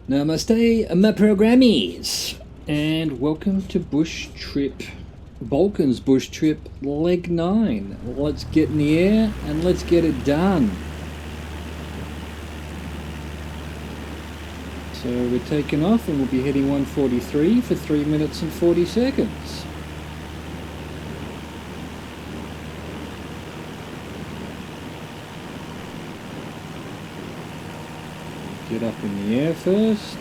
Namaste, my programmies, and welcome to Bush Trip, Balkans Bush Trip Leg 9. Let's get in the air and let's get it done. So we're taking off and we'll be heading 143 for 3 minutes and 40 seconds. Get up in the air first.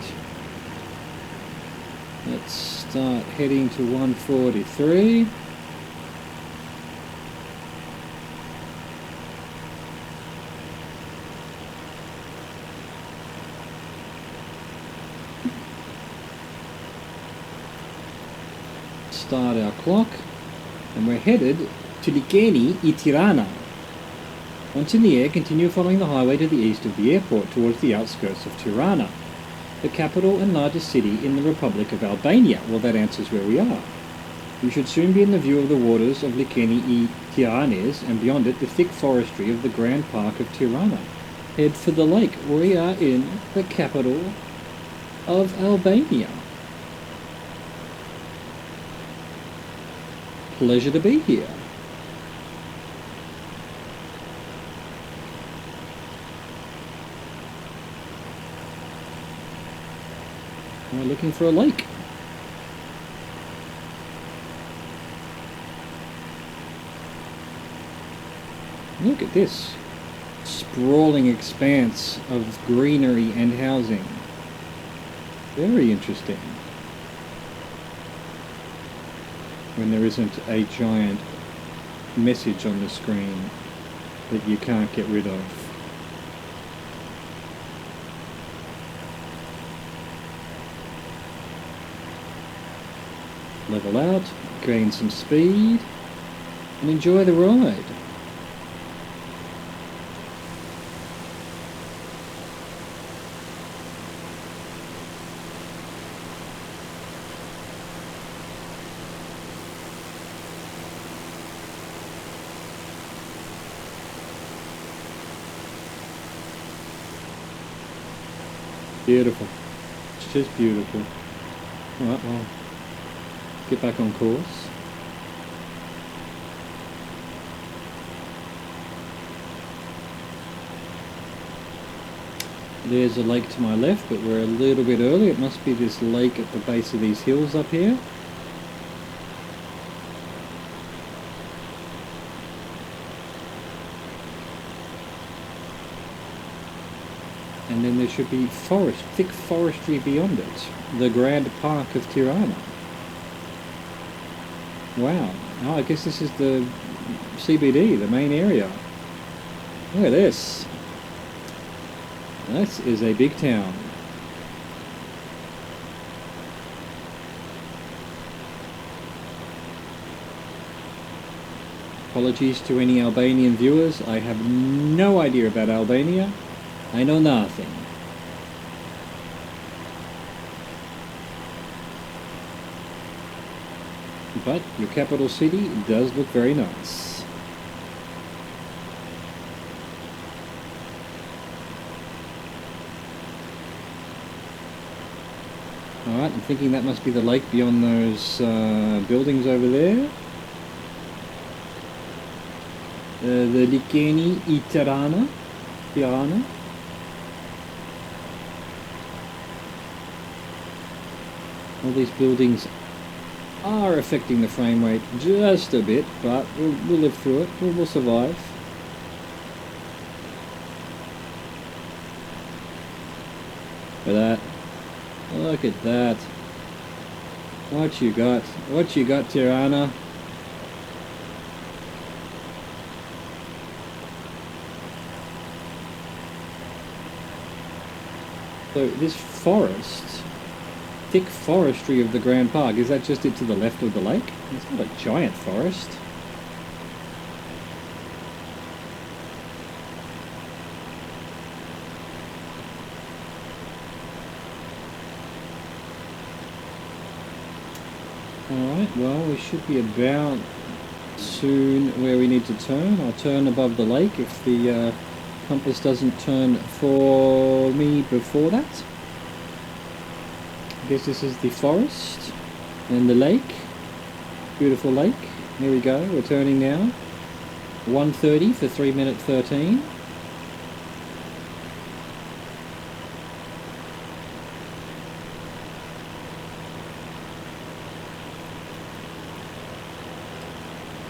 Let's start heading to 143. Start our clock, and we're headed to Likeni I Tirana. Once in the air, continue following the highway to the east of the airport towards the outskirts of Tirana, the capital and largest city in the Republic of Albania. Well, that answers where we are. You should soon be in the view of the waters of Likeni I Tiranes, and beyond it the thick forestry of the Grand Park of Tirana. Head for the lake. We are in the capital of Albania. Pleasure to be here. We're looking for a lake. Look at this sprawling expanse of greenery and housing. Very interesting. When there isn't a giant message on the screen that you can't get rid of. Level out, gain some speed, and enjoy the ride. Beautiful. It's just beautiful. Alright, well, get back on course. There's a lake to my left, but we're a little bit early. It must be this lake at the base of these hills up here. And then there should be forest, thick forestry beyond it. The Grand Park of Tirana. Wow. Oh, I guess this is the CBD, the main area. Look at this. This is a big town. Apologies to any Albanian viewers. I have no idea about Albania. I know nothing. But your capital city does look very nice. Alright, I'm thinking that must be the lake beyond those buildings over there. The Likeni I Tirana. All these buildings are affecting the frame rate just a bit, but we'll live through it. We'll survive. Look at that. Look at that. What you got? What you got, Tirana? So this forest, thick forestry of the Grand Park, is that just it to the left of the lake? It's not a giant forest. Alright, well, we should be about soon where we need to turn. I'll turn above the lake if the compass doesn't turn for me before that. guess this is the forest and the lake. Beautiful lake. Here we go. We're turning now. 1:30 for 3 minute 13.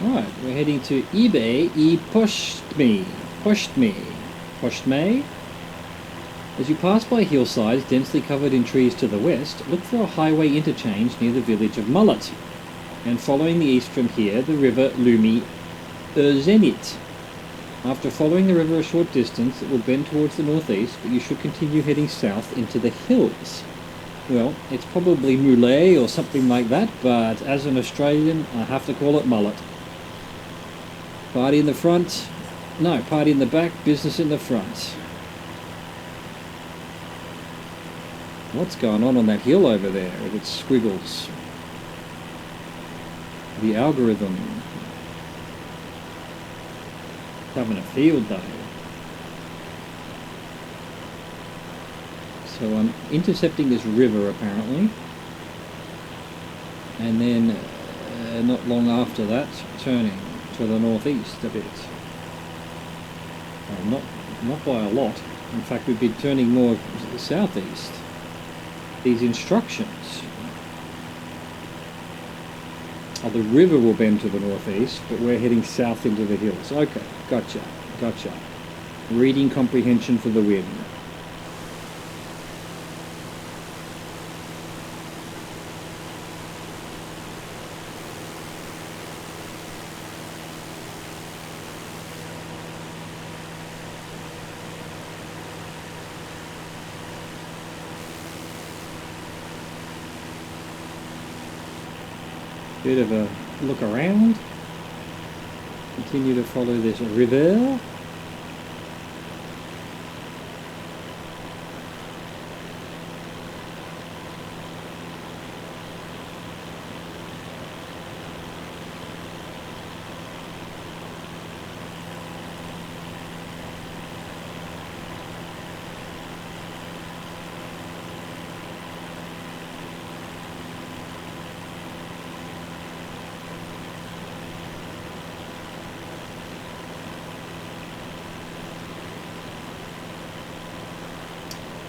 Right, we're heading to eBay e Postme. As you pass by hillsides densely covered in trees to the west, look for a highway interchange near the village of Mullet, and following the east from here, the river Lumi Zenit. After following the river a short distance, it will bend towards the northeast, but you should continue heading south into the hills. Well, it's probably Mullet or something like that, but as an Australian, I have to call it Mullet. Party in the front, no, party in the back, business in the front. What's going on that hill over there with its squiggles? The algorithm. Having a field day. So I'm intercepting this river apparently. And then not long after that, turning to the northeast a bit. Not by a lot. In fact, we'd be turning more southeast. These instructions. Oh, the river will bend to the northeast, but we're heading south into the hills. Okay, gotcha. Reading comprehension for the win. Bit of a look around. Continue to follow this river.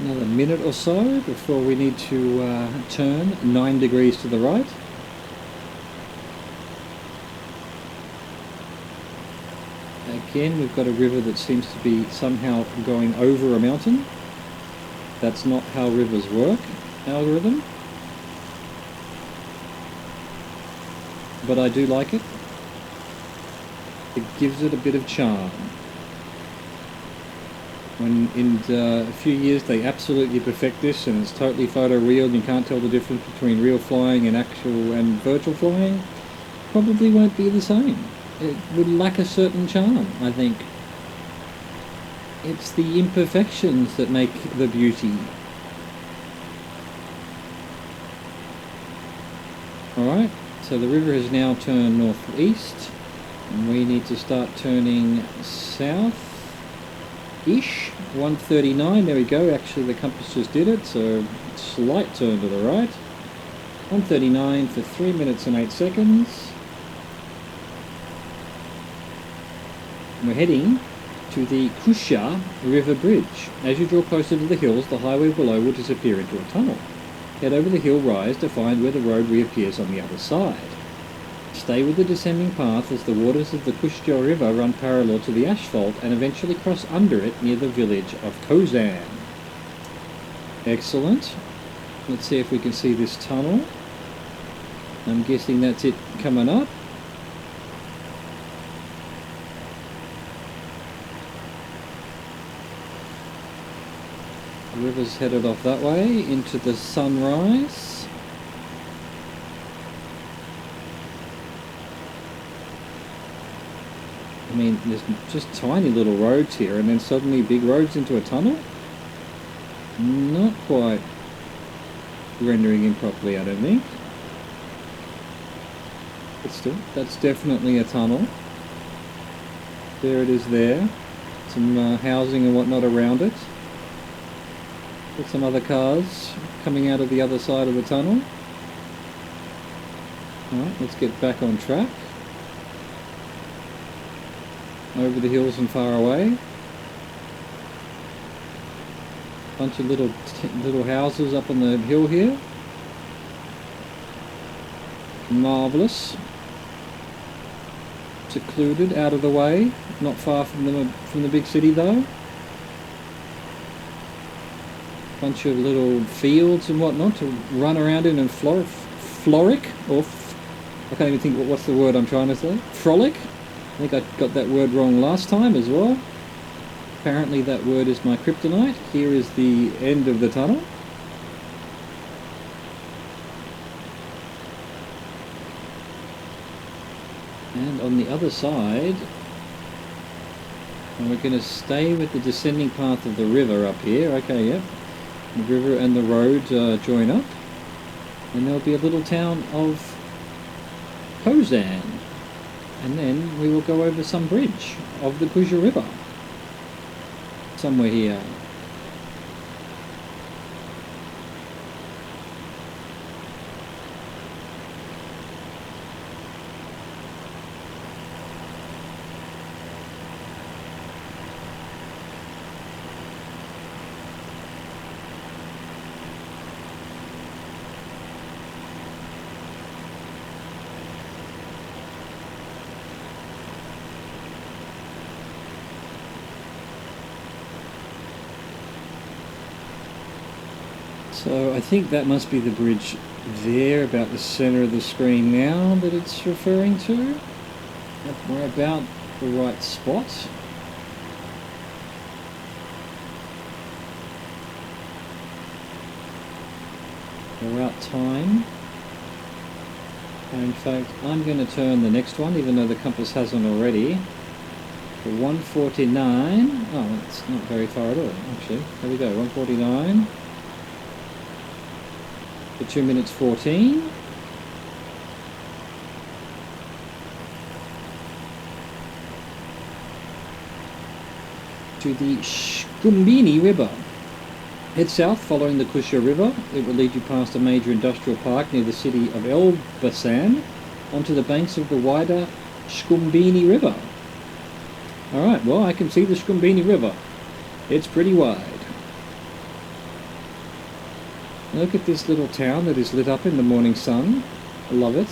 Another minute or so before we need to turn 9 degrees to the right. Again, we've got a river that seems to be somehow going over a mountain. That's not how rivers work, algorithm. But I do like it. It gives it a bit of charm. When in a few years they absolutely perfect this and it's totally photoreal and you can't tell the difference between real flying and actual and virtual flying, probably won't be the same. It would lack a certain charm, I think. It's the imperfections that make the beauty. Alright, so the river has now turned northeast and we need to start turning south. Ish, 139, there we go, actually the compass just did it, so slight turn to the right. 139 for 3 minutes and 8 seconds. And we're heading to the Kusha River Bridge. As you draw closer to the hills, the highway below will disappear into a tunnel. Head over the hill rise to find where the road reappears on the other side. Stay with the descending path as the waters of the Kushja River run parallel to the asphalt and eventually cross under it near the village of Kozan. Excellent. Let's see if we can see this tunnel. I'm guessing that's it coming up. The river's headed off that way into the sunrise. I mean, there's just tiny little roads here and then suddenly big roads into a tunnel? Not quite rendering in properly, I don't think. But still, that's definitely a tunnel. There it is there. Some housing and whatnot around it. With some other cars coming out of the other side of the tunnel. Alright, let's get back on track. Over the hills and far away. Bunch of little houses up on the hill here. Marvellous. Secluded, out of the way. Not far from the big city though. Bunch of little fields and whatnot to run around in and floric, or I can't even think what's the word I'm trying to say. Frolic? I think I got that word wrong last time as well. Apparently that word is my kryptonite. Here is the end of the tunnel. And on the other side, and we're going to stay with the descending path of the river up here. Okay, yep. The river and the road join up. And there'll be a little town of Kozan. And then we will go over some bridge of the Kuja River. Somewhere here. So I think that must be the bridge there, about the center of the screen now that it's referring to. Yep, we're about the right spot. We're out time. And in fact, I'm going to turn the next one, even though the compass hasn't already. For 149. Oh, it's not very far at all, actually. There we go, 149. For 2 minutes 14. To the Shkumbini River. Head south following the Kusha River. It will lead you past a major industrial park near the city of Elbasan onto the banks of the wider Shkumbini River. Alright, well, I can see the Shkumbini River. It's pretty wide. Look at this little town that is lit up in the morning sun. I love it.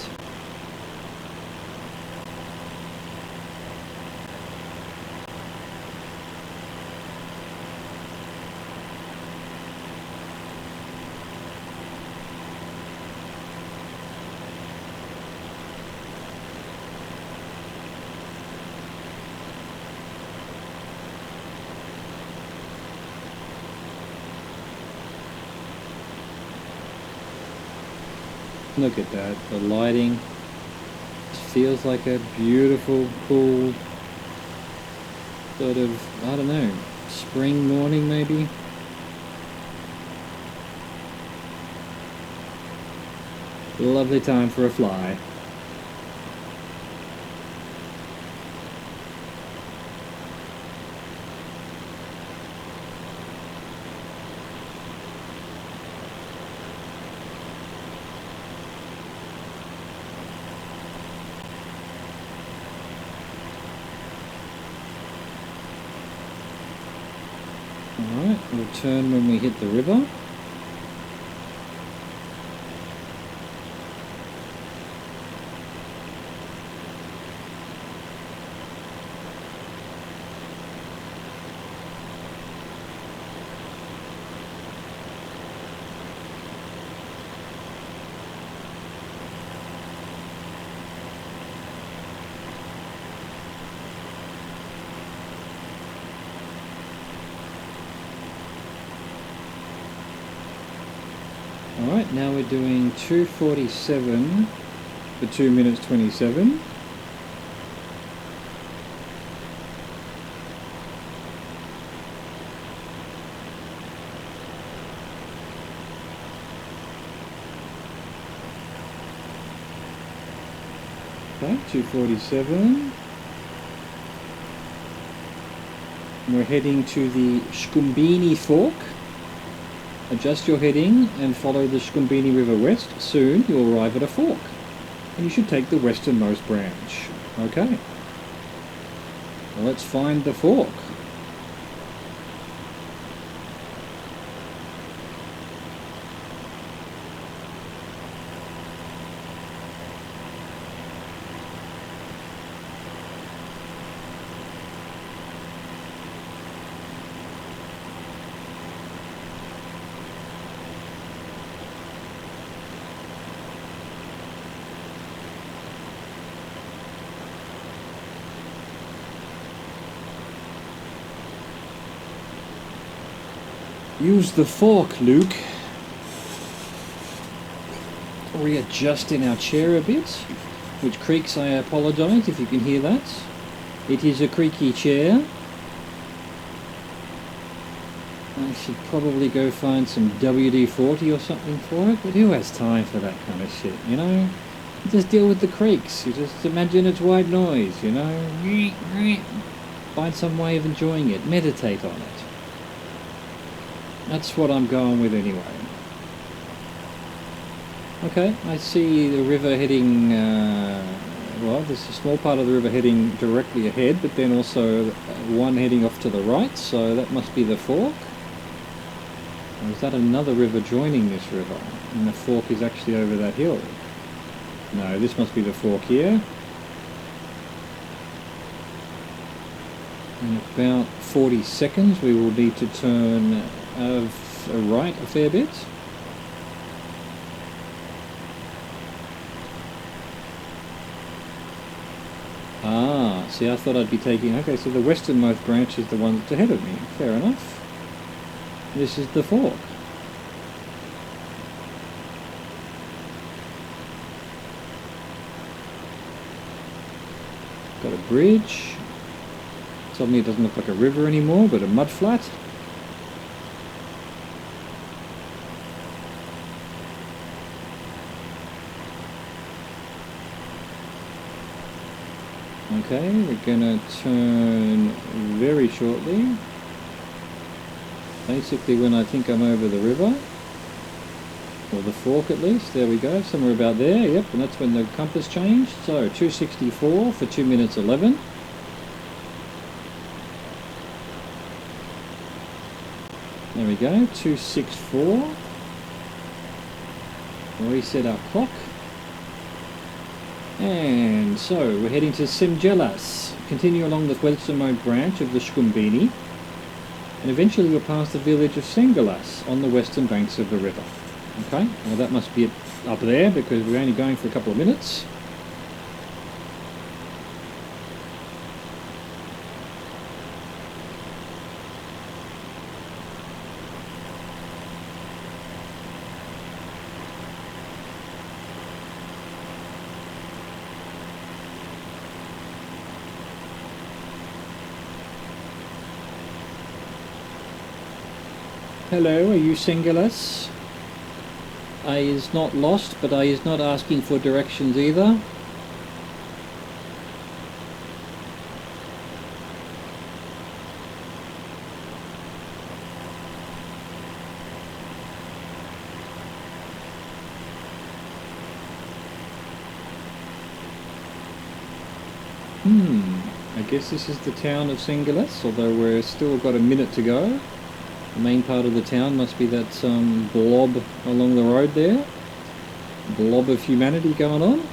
Look at that, the lighting. It feels like a beautiful, cool, sort of, I don't know, spring morning maybe. Lovely time for a fly. Alright, we'll turn when we hit the river. Alright, now we're doing 2:47 for 2 minutes 27. Okay, 2:47. We're heading to the Shkumbini Fork. Adjust your heading and follow the Shkumbini River west. Soon you'll arrive at a fork, and you should take the westernmost branch. Okay. Well, let's find the fork. Use the fork, Luke. Readjusting our chair a bit, which creaks. I apologise if you can hear that. It is a creaky chair. I should probably go find some WD-40 or something for it, but who has time for that kind of shit, you know? You just deal with the creaks. You just imagine it's white noise, you know? Find some way of enjoying it. Meditate on it. That's what I'm going with anyway. Okay, I see the river heading, well, there's a small part of the river heading directly ahead, but then also one heading off to the right, so that must be the fork. Or is that another river joining this river? And the fork is actually over that hill. No, this must be the fork here. In about 40 seconds we will need to turn right a fair bit. Ah, see, I thought I'd be taking... Okay, so the westernmost branch is the one that's ahead of me. Fair enough. This is the fork. Got a bridge. Suddenly it doesn't look like a river anymore, but a mud flat. Okay, we're gonna turn very shortly. Basically when I think I'm over the river. Or the fork at least, there we go, somewhere about there, yep, and that's when the compass changed. So 264 for 2 minutes 11. There we go, 264. Reset our clock. And so we're heading to Simgelas. Continue along the westernmost branch of the Shkumbini, and eventually we'll pass the village of Singalas on the western banks of the river. Okay, well that must be it up there because we're only going for a couple of minutes. Hello, are you Singalas? I is not lost, but I is not asking for directions either. I guess this is the town of Singalas, although we're still got a minute to go. The main part of the town must be that blob along the road there. Blob of humanity going on.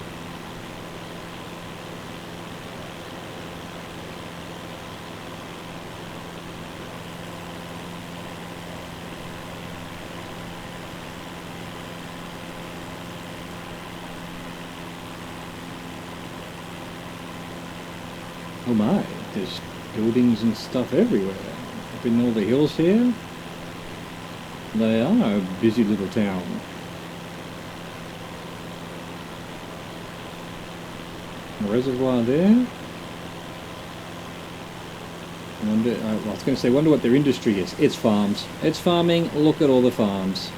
Oh my, there's buildings and stuff everywhere. Up in all the hills here. They are a busy little town. A reservoir there. I was going to say, wonder what their industry is. It's farms. It's farming. Look at all the farms.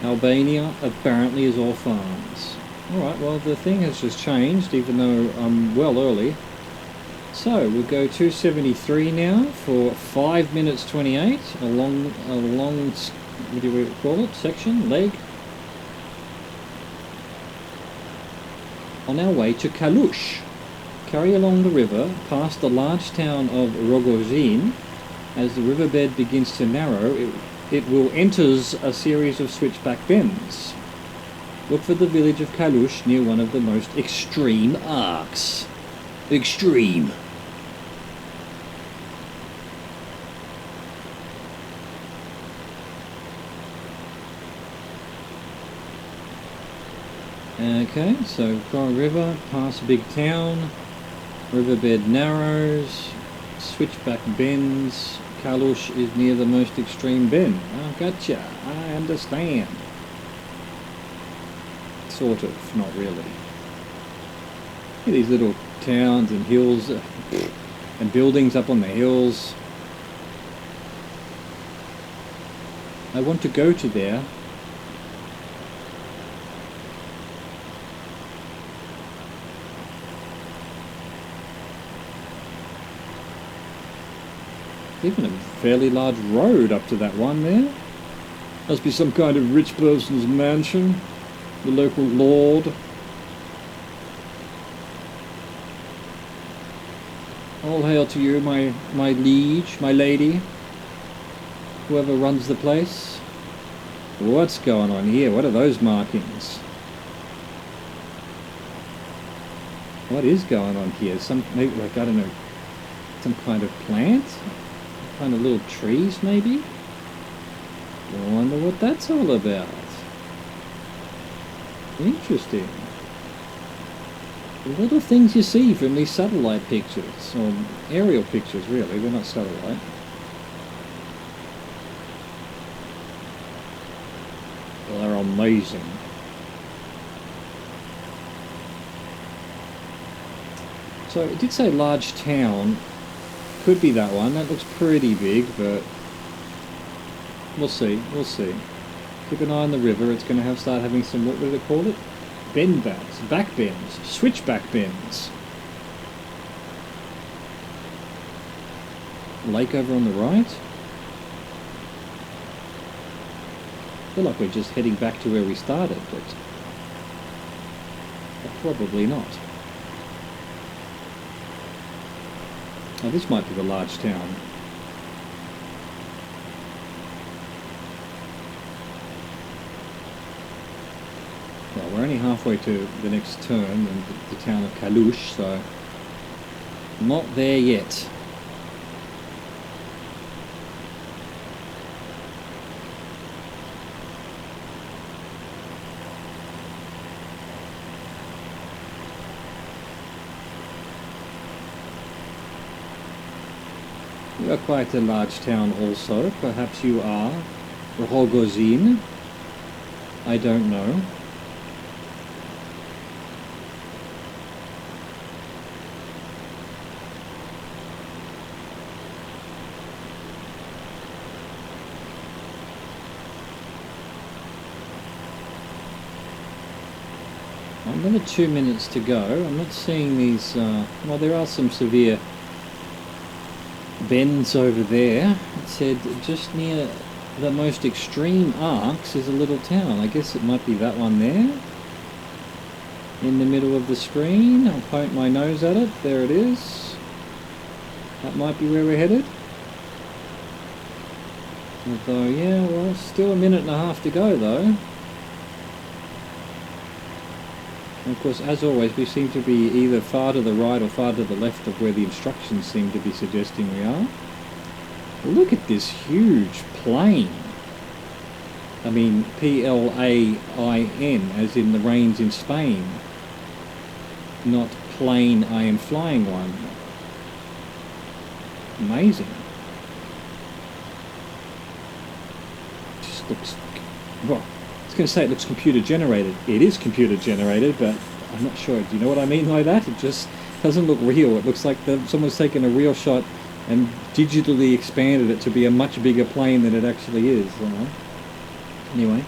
Albania apparently is all farms. Alright, well the thing has just changed, even though I'm well early. So we'll go 273 now for 5 minutes 28, a long, what do we call it, section, leg. On our way to Kalush. Carry along the river past the large town of Rogozin. As the riverbed begins to narrow, it will enters a series of switchback bends. Look for the village of Kalush near one of the most extreme arcs. Extreme. Okay, so Tron River, past big town, riverbed narrows, switchback bends, Kalush is near the most extreme bend. Oh, gotcha, I understand. Sort of, not really. These little towns and hills and buildings up on the hills. I want to go to there. Even a fairly large road up to that one there. Must be some kind of rich person's mansion. The local lord. All hail to you, my liege, my lady. Whoever runs the place. What's going on here? What are those markings? What is going on here? Maybe, like, I don't know, some kind of plant? Kind of little trees, maybe? I wonder what that's all about. Interesting. The little things you see from these satellite pictures, or aerial pictures really, they're not satellite. They're amazing. So it did say large town. Could be that one. That looks pretty big, but we'll see. We'll see. Keep an eye on the river. It's going to start having some, what do they call it? Bend backs, back bends, switchback bends. Lake over on the right. I feel like we're just heading back to where we started, but probably not. Oh, this might be the large town. Well, we're only halfway to the next turn, and the town of Kalush, so not there yet. We are quite a large town also. Perhaps you are Rogozin. I don't know. Another 2 minutes to go. I'm not seeing these, well, there are some severe bends over there. It said just near the most extreme arcs is a little town. I guess it might be that one there. In the middle of the screen. I'll point my nose at it. There it is. That might be where we're headed. Although, yeah, well, still a minute and a half to go though. And of course, as always, we seem to be either far to the right or far to the left of where the instructions seem to be suggesting we are. Look at this huge plain. I mean, P-L-A-I-N, as in the rains in Spain. Not plain, I am flying one. Amazing. Just looks... well, I was going to say it looks computer generated. It is computer generated, but I'm not sure. Do you know what I mean by that? It just doesn't look real. It looks like someone's taken a real shot and digitally expanded it to be a much bigger plane than it actually is. Anyway.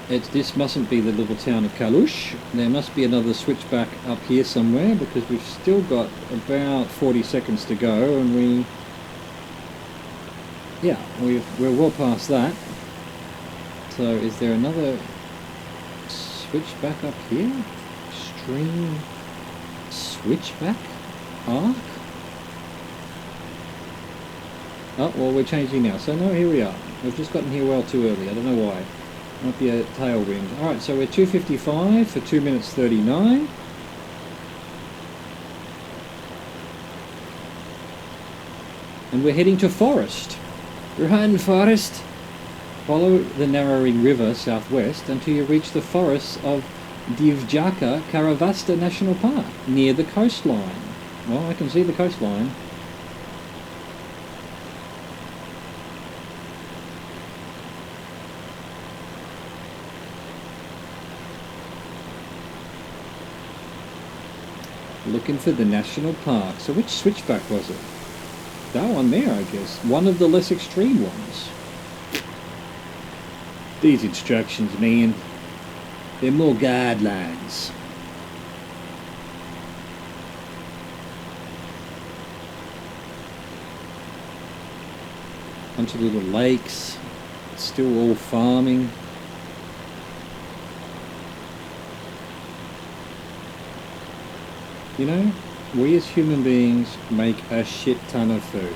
This mustn't be the little town of Kalush. There must be another switchback up here somewhere, because we've still got about 40 seconds to go, and we're well past that. So is there another switchback up here? Extreme switchback arc? Oh, well, we're changing now. So no, here we are. We've just gotten here well too early. I don't know why. Might be a tailwind. Alright, so we're 2:55 for 2 minutes 39. And we're heading to forest. Run, forest! Follow the narrowing river southwest until you reach the forests of Divjaka Karavasta National Park, near the coastline. Well, I can see the coastline. Looking for the national park. So which switchback was it? That one there, I guess. One of the less extreme ones. These instructions, man. They're more guidelines. Bunch of little lakes. Still all farming. You know, we as human beings make a shit ton of food.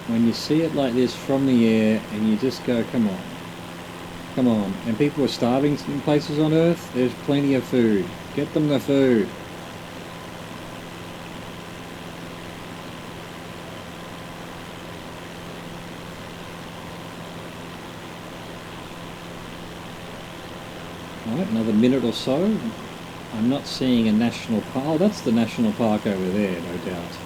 When you see it like this from the air and you just go, come on, come on. And people are starving in places on Earth, there's plenty of food. Get them the food. Alright, another minute or so. I'm not seeing a national park. Oh, that's the national park over there, no doubt.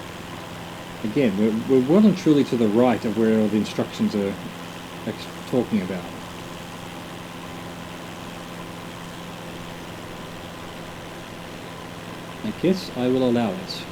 Again, we're well and truly to the right of where all the instructions are talking about. I guess I will allow it.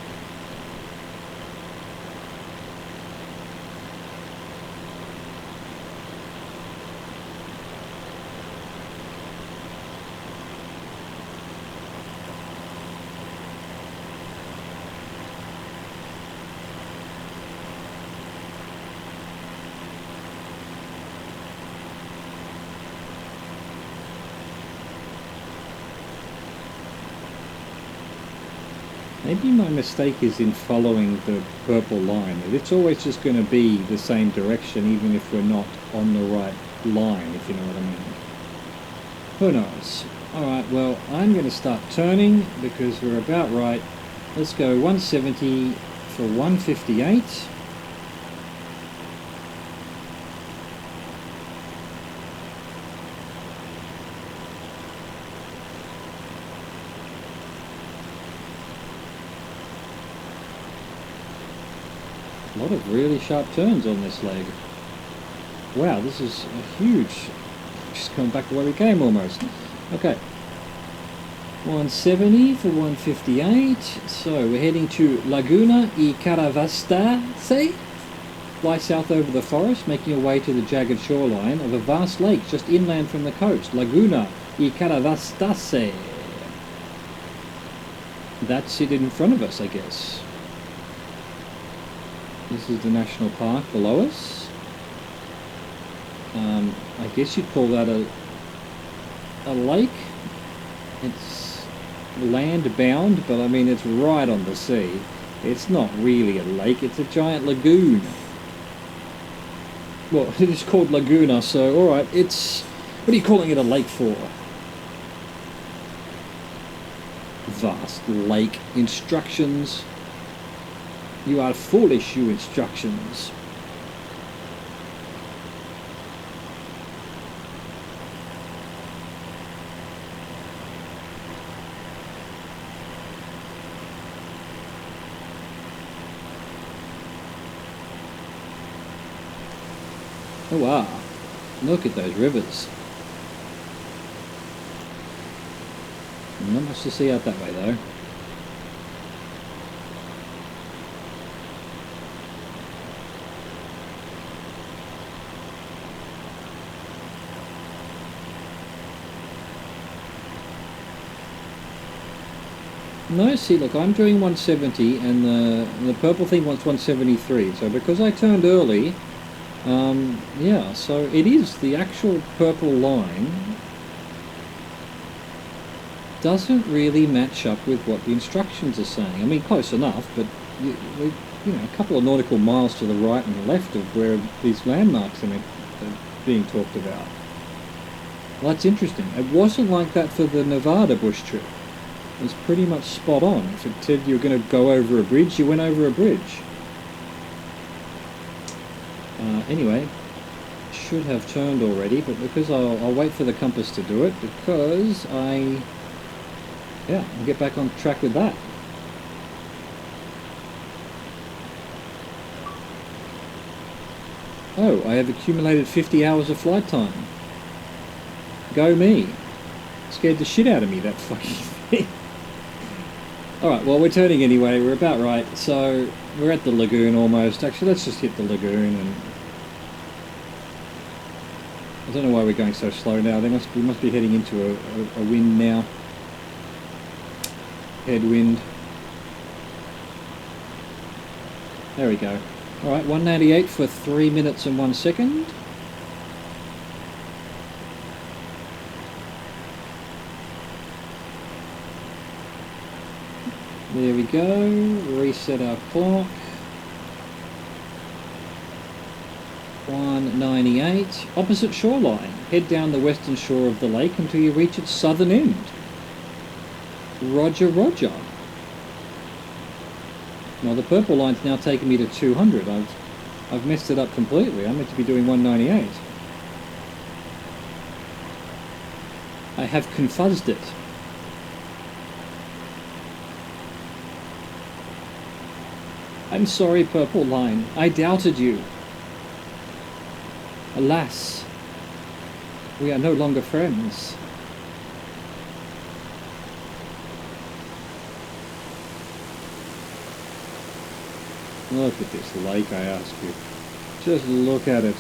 Maybe my mistake is in following the purple line. It's always just going to be the same direction even if we're not on the right line, if you know what I mean. Who knows? Alright, well, I'm going to start turning because we're about right. Let's go 170 for 158. A lot of really sharp turns on this leg. Wow, this is a huge... Just coming back to where we came almost. Okay. 170 for 158. So we're heading to Laguna y Caravastase. Fly south over the forest, making your way to the jagged shoreline of a vast lake just inland from the coast. Laguna y Caravastase. That's it in front of us, I guess. This is the national park below us. I guess you'd call that a lake. It's land bound, but I mean it's right on the sea. It's not really a lake, it's a giant lagoon. Well, it is called Laguna, so alright, it's... What are you calling it a lake for? Vast lake. Instructions. You are foolish, you instructions. Oh wow, look at those rivers. Not much to see out that way though. No, see, look, I'm doing 170, and the purple thing wants 173. So because I turned early, yeah, so it is the actual purple line doesn't really match up with what the instructions are saying. I mean, close enough, but you know, a couple of nautical miles to the right and left of where these landmarks are being talked about. Well, that's interesting. It wasn't like that for the Nevada bush trip. It was pretty much spot on. If it said you were going to go over a bridge, you went over a bridge. Anyway, should have turned already, but because I'll wait for the compass to do it, because I'll get back on track with that. Oh, I have accumulated 50 hours of flight time. Go me. Scared the shit out of me, that fucking thing. Alright, well, we're turning anyway. We're about right. So, we're at the lagoon almost. Actually, let's just hit the lagoon. And I don't know why we're going so slow now. We must be heading into a wind now. Headwind. There we go. Alright, 198 for 3 minutes and 1 second. There we go. Reset our clock. 198. Opposite shoreline. Head down the western shore of the lake until you reach its southern end. Roger, roger. Now the purple line's now taking me to 200. I've messed it up completely. I'm meant to be doing 198. I have confused it. I'm sorry, purple line. I doubted you. Alas, we are no longer friends. Look at this lake, I ask you. Just look at it.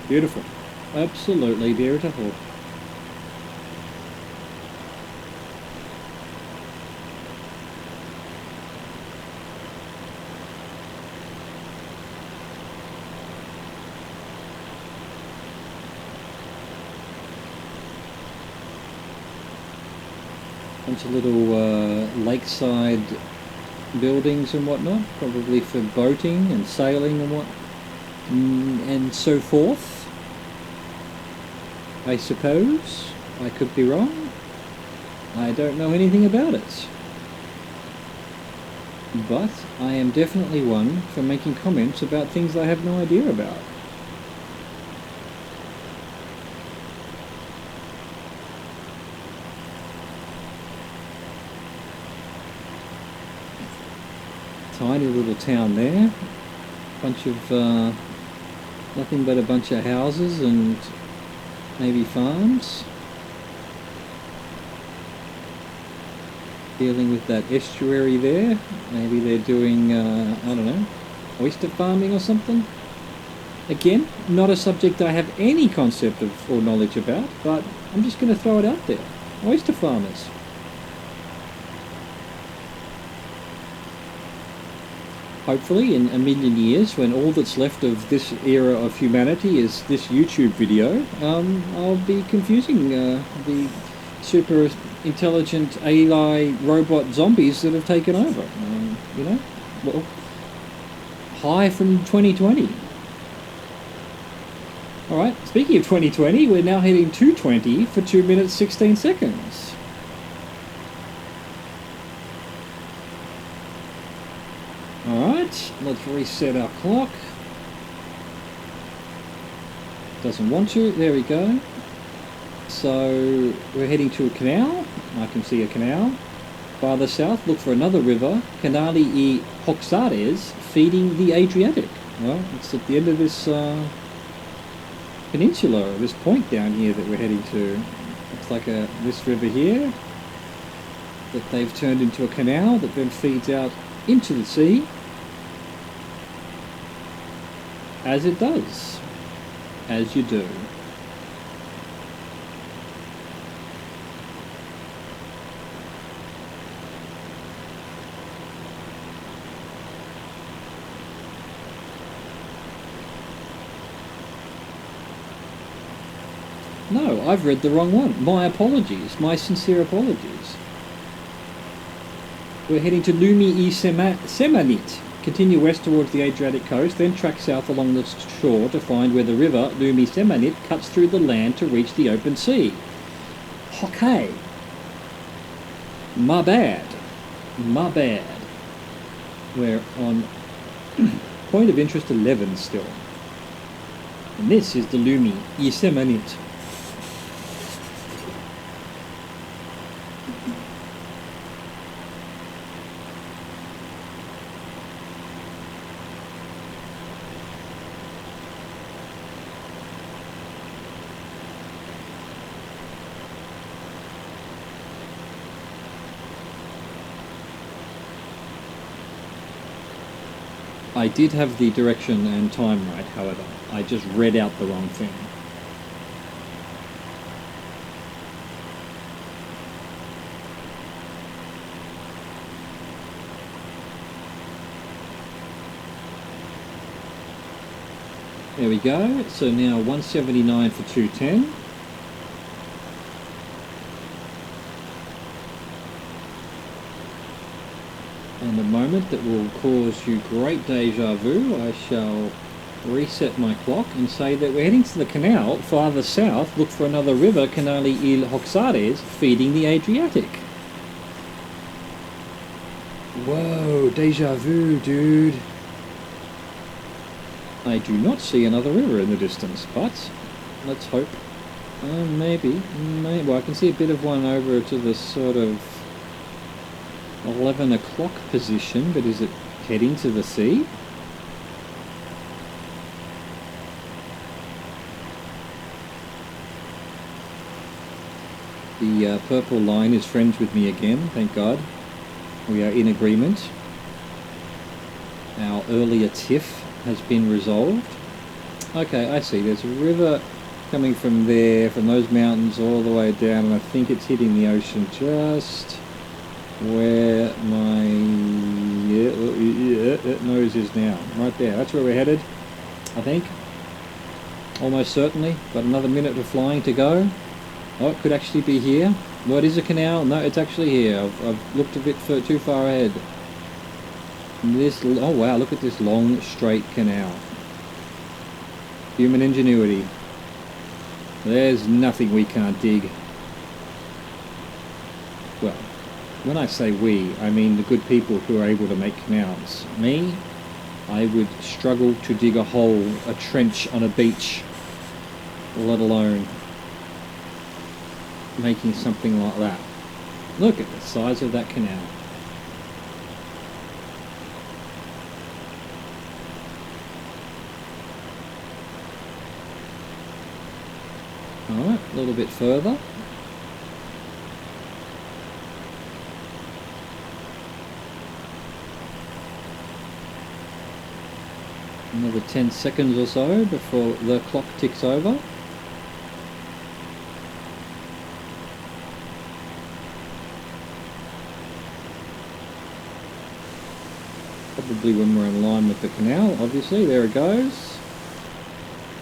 Beautiful. Absolutely beautiful. Bunch of little lakeside buildings and whatnot, probably for boating and sailing and so forth. I suppose. I could be wrong. I don't know anything about it. But I am definitely one for making comments about things I have no idea about. Tiny little town there, bunch of nothing but a bunch of houses and maybe farms. Dealing with that estuary there. Maybe they're doing, I don't know, oyster farming or something. Again, not a subject I have any concept of or knowledge about, but I'm just going to throw it out there. Oyster farmers. Hopefully in a million years, when all that's left of this era of humanity is this YouTube video, I'll be confusing the super intelligent AI robot zombies that have taken over. You know, well, high from 2020. Alright, speaking of 2020, we're now heading 220 for 2 minutes 16 seconds. Alright, let's reset our clock. Doesn't want to, there we go. So we're heading to a canal. I can see a canal. Farther south, look for another river, Canali e Hoxares, feeding the Adriatic. Well, it's at the end of this peninsula, or this point down here that we're heading to. It's like this river here that they've turned into a canal that then feeds out into the sea, as it does. As you do. No, I've read the wrong one. My apologies. My sincere apologies. We're heading to Lumi e Semanit. Continue west towards the Adriatic coast, then track south along the shore to find where the river Lumi Semanit cuts through the land to reach the open sea. Okay. My bad. My bad. We're on point of interest 11 still. And this is the Lumi e Semanit. I did have the direction and time right, however. I just read out the wrong thing. There we go. So now 179 for 210. And a moment that will cause you great deja vu, I shall reset my clock and say that we're heading to the canal farther south, look for another river, Canali il Hoxares, feeding the Adriatic. Whoa, deja vu, dude. I do not see another river in the distance, but let's hope. Maybe. Well, I can see a bit of one over to the sort of 11 o'clock position, but is it heading to the sea? The purple line is friends with me again, thank God. We are in agreement. Our earlier tiff has been resolved. Okay, I see. There's a river coming from there, from those mountains all the way down, and I think it's hitting the ocean just where my nose is now. Right there. That's where we're headed, I think. Almost certainly. Got another minute of flying to go. Oh, it could actually be here. What is a canal? No, it's actually here. I've looked a bit too far ahead. Oh wow, look at this long, straight canal. Human ingenuity. There's nothing we can't dig. Well, when I say we, I mean the good people who are able to make canals. Me, I would struggle to dig a hole, a trench on a beach, let alone making something like that. Look at the size of that canal. Alright, a little bit further. Another 10 seconds or so before the clock ticks over. Probably when we're in line with the canal, obviously. There it goes.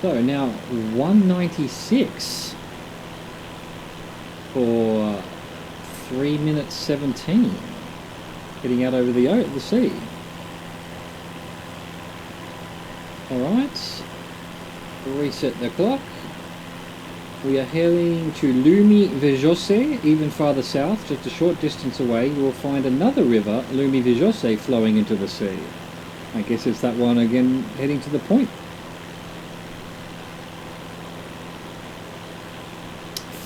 So now 196 for 3 minutes 17. Getting out over the sea. Alright. Reset the clock. We are heading to Lumi Vejose, even farther south, just a short distance away. You will find another river, Lumi Vejose, flowing into the sea. I guess it's that one again, heading to the point.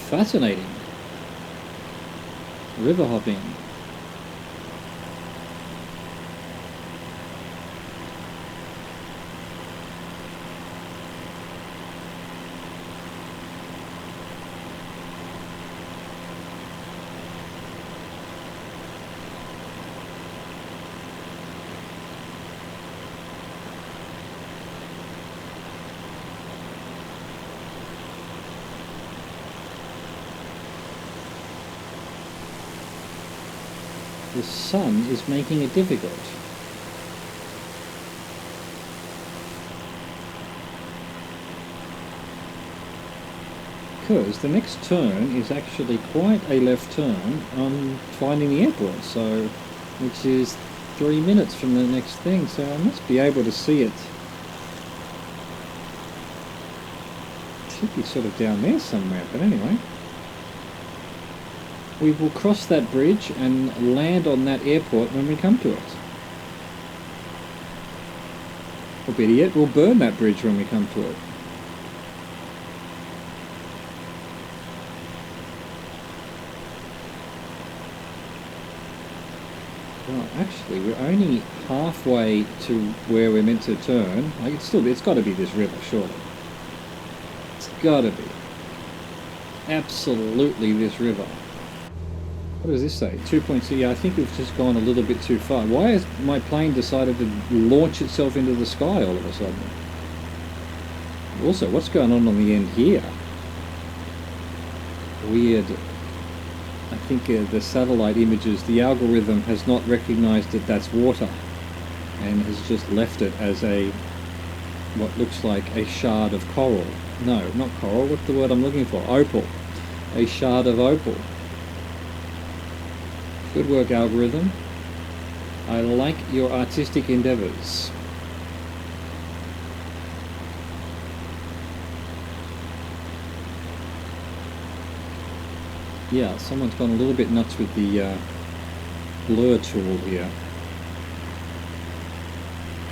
Fascinating. River hopping. the sun is making it difficult. Because the next turn is actually quite a left turn on finding the airport, so which is 3 minutes from the next thing, so I must be able to see it. It should be sort of down there somewhere, but anyway. We will cross that bridge and land on that airport when we come to it. Or better yet, we'll burn that bridge when we come to it. Well, actually, we're only halfway to where we're meant to turn. Like, it's got to be this river, surely. It's got to be. Absolutely this river. What does this say? 2.2. Yeah, I think we've just gone a little bit too far. Why has my plane decided to launch itself into the sky all of a sudden? Also, what's going on the end here? Weird. I think the satellite images, the algorithm has not recognized that that's water and has just left it as what looks like a shard of coral. No, not coral, what's the word I'm looking for? Opal. A shard of opal. Good work, algorithm. I like your artistic endeavors. Yeah, someone's gone a little bit nuts with the blur tool here.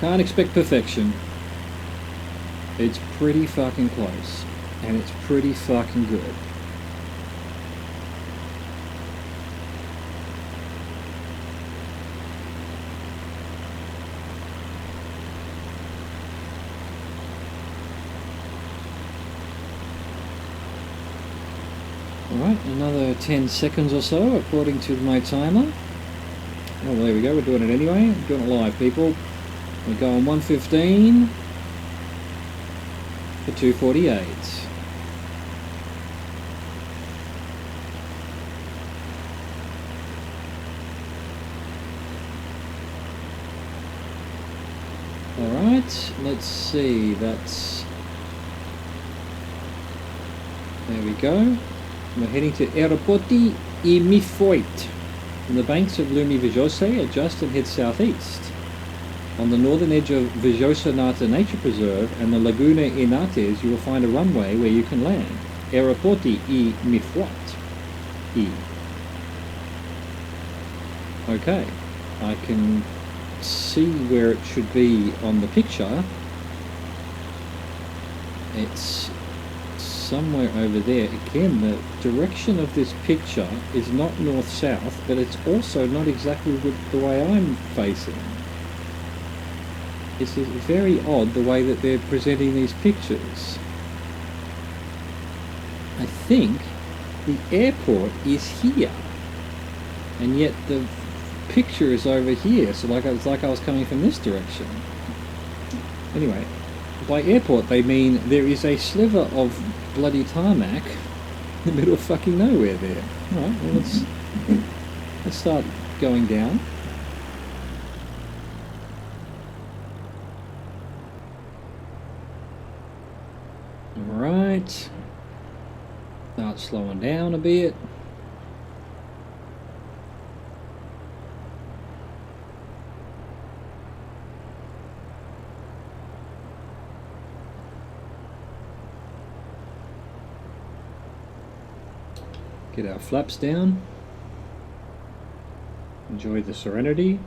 Can't expect perfection. It's pretty fucking close. And it's pretty fucking good. Alright, another 10 seconds or so according to my timer. Oh, well, there we go, we're doing it anyway. We're doing it live, people. We're going 1:15 for 2:48. Alright, let's see, that's... There we go. We're heading to Aeroporti I Mifoit. On the banks of Lumi Vijose, adjust and head southeast. On the northern edge of Vijosa Nata Nature Preserve and the Laguna Inates, you will find a runway where you can land. Aeroporti I Mifoit. Okay, I can see where it should be on the picture. It's somewhere over there. Again, the direction of this picture is not north-south, but it's also not exactly the way I'm facing. It's very odd the way that they're presenting these pictures. I think the airport is here, and yet the picture is over here, so it's like I was coming from this direction. Anyway, by airport they mean there is a sliver of bloody tarmac in the middle of fucking nowhere there. Alright, well let's start going down. Alright. Start slowing down a bit. Get our flaps down. Enjoy the serenity.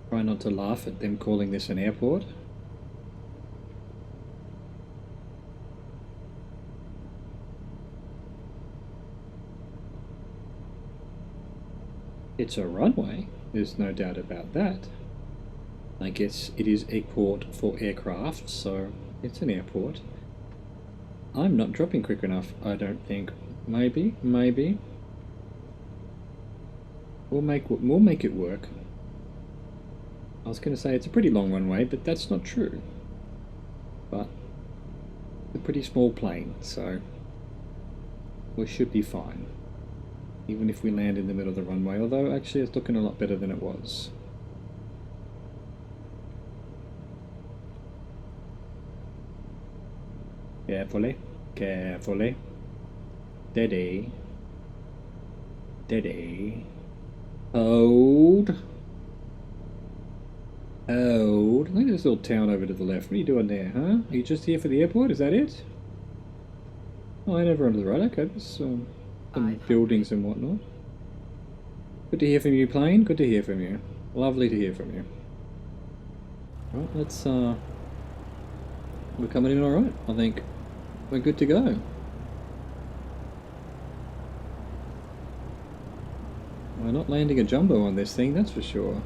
Try not to laugh at them calling this an airport. It's a runway, there's no doubt about that. I guess it is a port for aircraft, so It's an airport. I'm not dropping quick enough, I don't think. Maybe. We'll make it work. I was going to say it's a pretty long runway, but that's not true. But it's a pretty small plane, so we should be fine. Even if we land in the middle of the runway, although actually it's looking a lot better than it was. Carefully, carefully. Steady. Steady. Hold. Hold. Look at this little town over to the left. What are you doing there, huh? Are you just here for the airport? Is that it? Oh, and over on the right. Okay, there's some buildings and whatnot. Good to hear from you, plane. Good to hear from you. Lovely to hear from you. Right, let's, we're coming in alright. I think we're good to go. We're not landing a jumbo on this thing, that's for sure.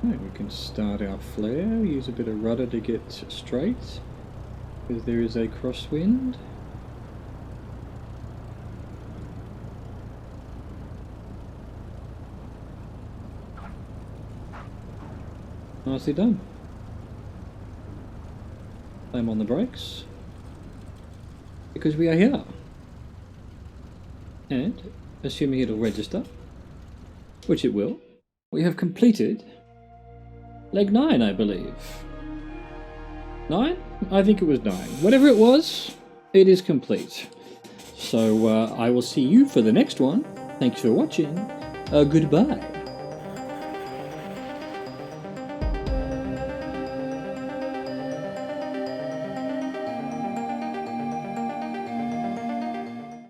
Right, we can start our flare, use a bit of rudder to get straight, because there is a crosswind. Nicely done. Slam on the brakes, because we are here. And, assuming it'll register, which it will, we have completed leg 9, I believe. 9? I think it was 9. Whatever it was, it is complete. So I will see you for the next one. Thanks for watching. Goodbye.